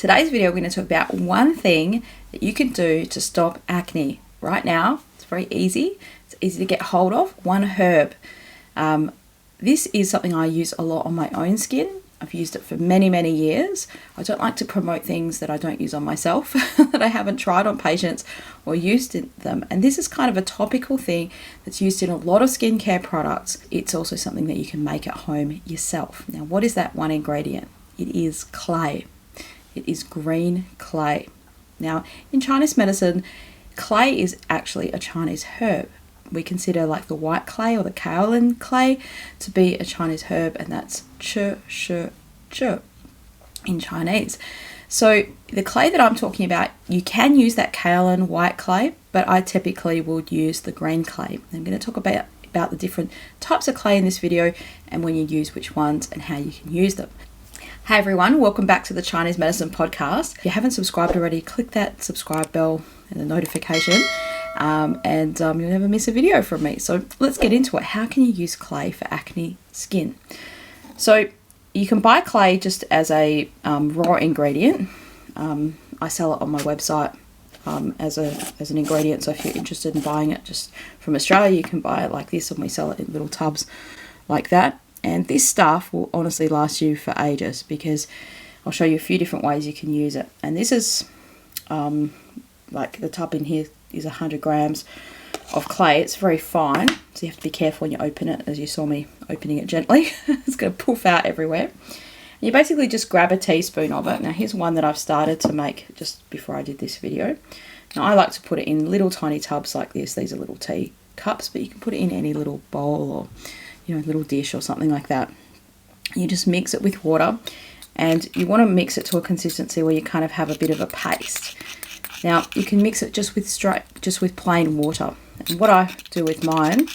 Today's video, we're going to talk about one thing that you can do to stop acne right now. It's very easy. It's easy to get hold of. One herb. This is something I use a lot on my own skin. I've used it for many, many years. I don't like to promote things that I don't use on myself, that I haven't tried on patients or used in them. And this is kind of a topical thing that's used in a lot of skincare products. It's also something that you can make at home yourself. Now, what is that one ingredient? It is clay. It is green clay. Now, in Chinese medicine, clay is actually a Chinese herb. We consider like the white clay or the kaolin clay to be a Chinese herb, and that's chi in Chinese. So the clay that I'm talking about, you can use that kaolin white clay, but I typically would use the green clay. I'm going to talk about the different types of clay in this video and when you use which ones and how you can use them. Hey everyone, welcome back to the Chinese Medicine Podcast. If you haven't subscribed already, click that subscribe bell and the notification. You'll never miss a video from me. So let's get into it. How can you use clay for acne skin? So you can buy clay just as a raw ingredient. I sell it on my website as an ingredient. So if you're interested in buying it just from Australia, you can buy it like this, and we sell it in little tubs like that. And this stuff will honestly last you for ages, because I'll show you a few different ways you can use it. And this is like the tub in here is 100 grams of clay. It's very fine, so you have to be careful when you open it, as you saw me opening it gently. It's going to poof out everywhere. And you basically just grab a teaspoon of it. Now here's one that I've started to make just before I did this video. Now I like to put it in little tiny tubs like this. These are little tea cups, but you can put it in any little bowl or little dish or something like that. You just mix it with water, and you want to mix it to a consistency where you kind of have a bit of a paste. Now you can mix it just with plain water. And what I do with mine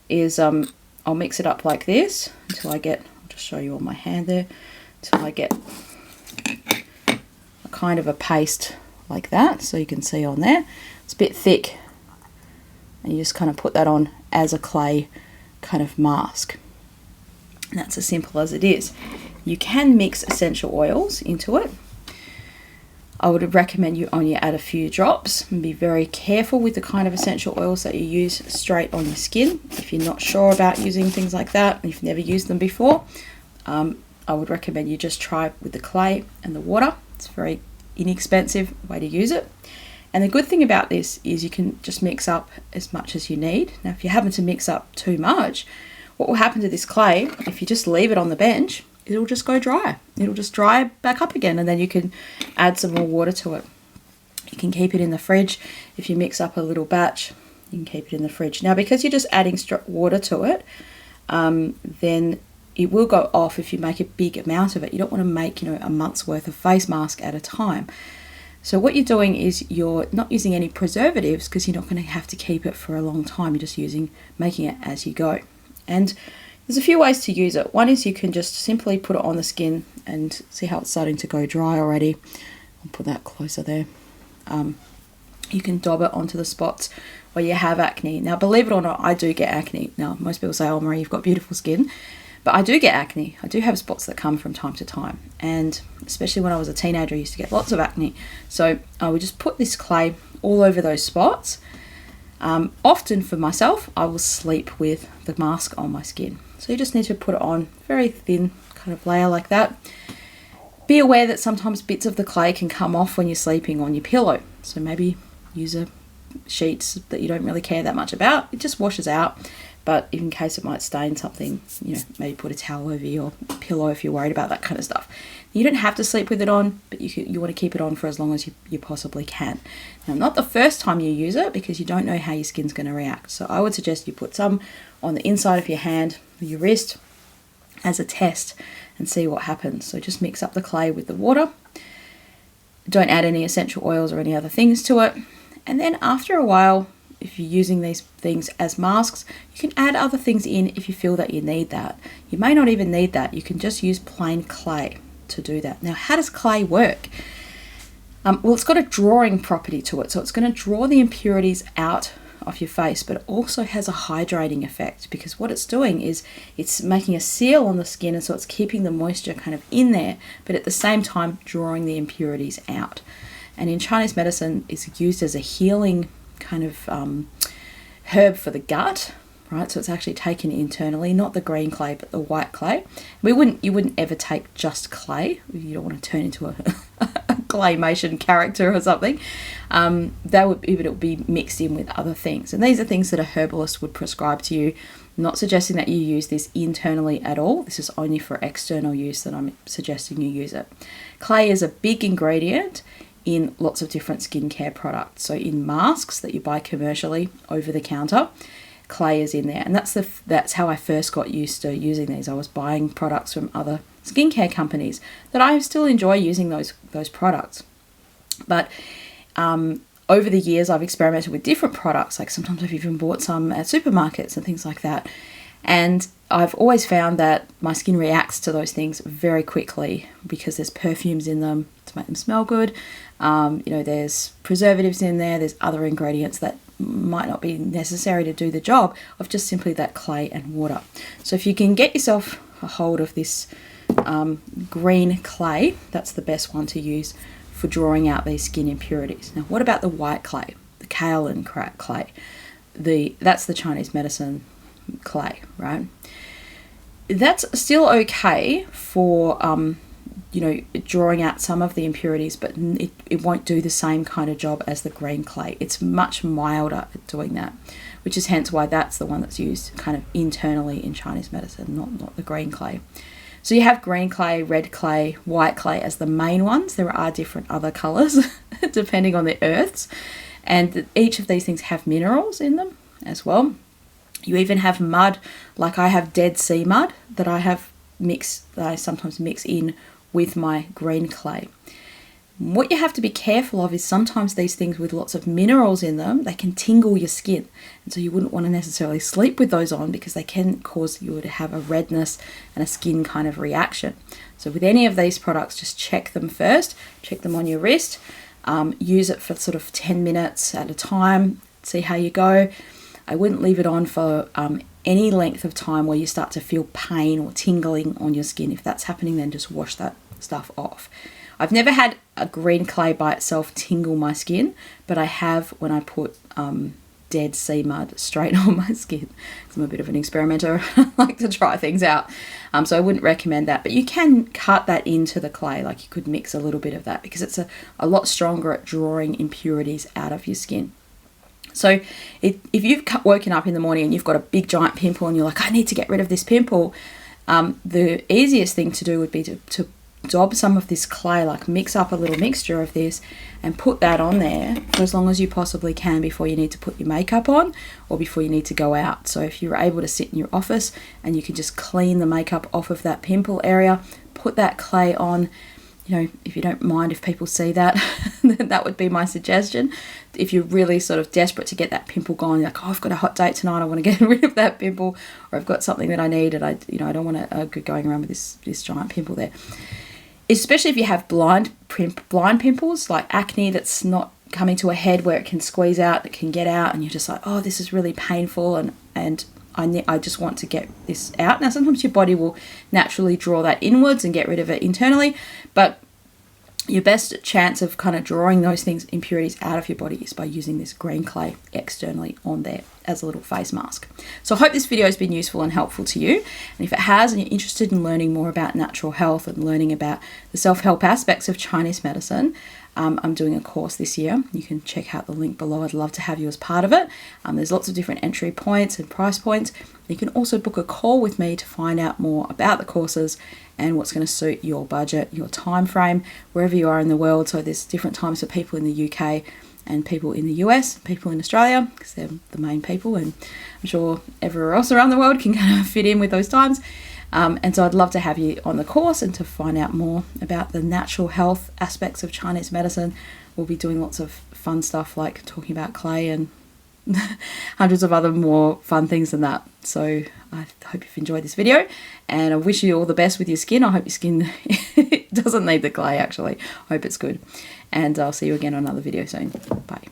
is I'll mix it up like this until I get, I'll just show you on my hand there, until I get a kind of a paste like that. So you can see on there, it's a bit thick, and you just kind of put that on as a clay kind of mask. And that's as simple as it is. You can mix essential oils into it. I would recommend you only add a few drops, and be very careful with the kind of essential oils that you use straight on your skin. If you're not sure about using things like that, and you've never used them before, I would recommend you just try with the clay and the water. It's a very inexpensive way to use it. And the good thing about this is you can just mix up as much as you need. Now, if you happen to mix up too much, what will happen to this clay, if you just leave it on the bench, it'll just go dry. It'll just dry back up again, and then you can add some more water to it. You can keep it in the fridge. If you mix up a little batch, you can keep it in the fridge. Now, because you're just adding water to it, then it will go off if you make a big amount of it. You don't want to make, a month's worth of face mask at a time. So what you're doing is you're not using any preservatives, because you're not going to have to keep it for a long time. You're just making it as you go. And there's a few ways to use it. One is you can just simply put it on the skin and see how it's starting to go dry already. I'll put that closer there. You can dab it onto the spots where you have acne. Now, believe it or not, I do get acne. Now, most people say, oh, Marie, you've got beautiful skin. But I do get acne. I do have spots that come from time to time. And especially when I was a teenager, I used to get lots of acne. So I would just put this clay all over those spots. Often for myself, I will sleep with the mask on my skin. So you just need to put it on very thin kind of layer like that. Be aware that sometimes bits of the clay can come off when you're sleeping on your pillow. So maybe use a sheets that you don't really care that much about. It just washes out. But in case it might stain something, maybe put a towel over your pillow if you're worried about that kind of stuff. You don't have to sleep with it on, but you want to keep it on for as long as you possibly can. Now, not the first time you use it, because you don't know how your skin's going to react. So I would suggest you put some on the inside of your hand or your wrist as a test and see what happens. So just mix up the clay with the water. Don't add any essential oils or any other things to it. And then after a while, if you're using these things as masks, you can add other things in if you feel that you need that. You may not even need that. You can just use plain clay to do that. Now, how does clay work? Well, it's got a drawing property to it. So it's going to draw the impurities out off your face, but it also has a hydrating effect, because what it's doing is it's making a seal on the skin, and so it's keeping the moisture kind of in there, but at the same time drawing the impurities out. And in Chinese medicine, it's used as a healing kind of herb for the gut, right? So it's actually taken internally, not the green clay, but the white clay. You wouldn't ever take just clay. You don't want to turn into a claymation character or something. It would be mixed in with other things. And these are things that a herbalist would prescribe to you. I'm not suggesting that you use this internally at all. This is only for external use that I'm suggesting you use it. Clay is a big ingredient in lots of different skincare products. So in masks that you buy commercially over the counter, clay is in there, and that's how I first got used to using these. I was buying products from other skincare companies that I still enjoy using those products, but over the years I've experimented with different products. Like sometimes I've even bought some at supermarkets and things like that, and I've always found that my skin reacts to those things very quickly because there's perfumes in them to make them smell good. There's preservatives in there, there's other ingredients that might not be necessary to do the job of just simply that clay and water. So if you can get yourself a hold of this green clay, that's the best one to use for drawing out these skin impurities. Now, what about the white clay, the kaolin clay? That's the Chinese medicine clay, right? That's still okay for drawing out some of the impurities, but it won't do the same kind of job as the green clay. It's much milder at doing that, which is hence why that's the one that's used kind of internally in Chinese medicine, not the green clay. So you have green clay, red clay, white clay as the main ones. There are different other colours depending on the earths, and each of these things have minerals in them as well. You even have mud, like I have Dead Sea mud that I sometimes mix in with my green clay. What you have to be careful of is sometimes these things with lots of minerals in them, they can tingle your skin. And so you wouldn't want to necessarily sleep with those on because they can cause you to have a redness and a skin kind of reaction. So with any of these products, just check them first, check them on your wrist, use it for sort of 10 minutes at a time, see how you go. I wouldn't leave it on for any length of time where you start to feel pain or tingling on your skin. If that's happening, then just wash that stuff off. I've never had a green clay by itself tingle my skin, but I have when I put Dead Sea mud straight on my skin. I'm a bit of an experimenter. I like to try things out. So I wouldn't recommend that, but you can cut that into the clay. Like you could mix a little bit of that because it's a lot stronger at drawing impurities out of your skin. So if you've woken up in the morning and you've got a big giant pimple and you're like, I need to get rid of this pimple, the easiest thing to do would be to dob some of this clay, like mix up a little mixture of this and put that on there for as long as you possibly can before you need to put your makeup on or before you need to go out. So if you're able to sit in your office and you can just clean the makeup off of that pimple area, put that clay on. If you don't mind if people see that, then that would be my suggestion. If you're really sort of desperate to get that pimple gone, you're like, I've got a hot date tonight, I want to get rid of that pimple, or I've got something that I need and I don't want to go going around with this giant pimple there. Especially if you have blind pimples like acne that's not coming to a head where it can squeeze out, it can get out, and you're just like, oh, this is really painful and I just want to get this out. Now, sometimes your body will naturally draw that inwards and get rid of it internally, but your best chance of kind of drawing those impurities out of your body is by using this green clay externally on there as a little face mask. So I hope this video has been useful and helpful to you. And if it has, and you're interested in learning more about natural health and learning about the self-help aspects of Chinese medicine, I'm doing a course this year. You can check out the link below. I'd love to have you as part of it. There's lots of different entry points and price points. You can also book a call with me to find out more about the courses and what's going to suit your budget, your time frame, wherever you are in the world. So there's different times for people in the UK and people in the US, people in Australia, because they're the main people, and I'm sure everywhere else around the world can kind of fit in with those times. And so I'd love to have you on the course and to find out more about the natural health aspects of Chinese medicine. We'll be doing lots of fun stuff like talking about clay and hundreds of other more fun things than that. So I hope you've enjoyed this video and I wish you all the best with your skin. I hope your skin doesn't need the clay actually. I hope it's good. And I'll see you again on another video soon. Bye.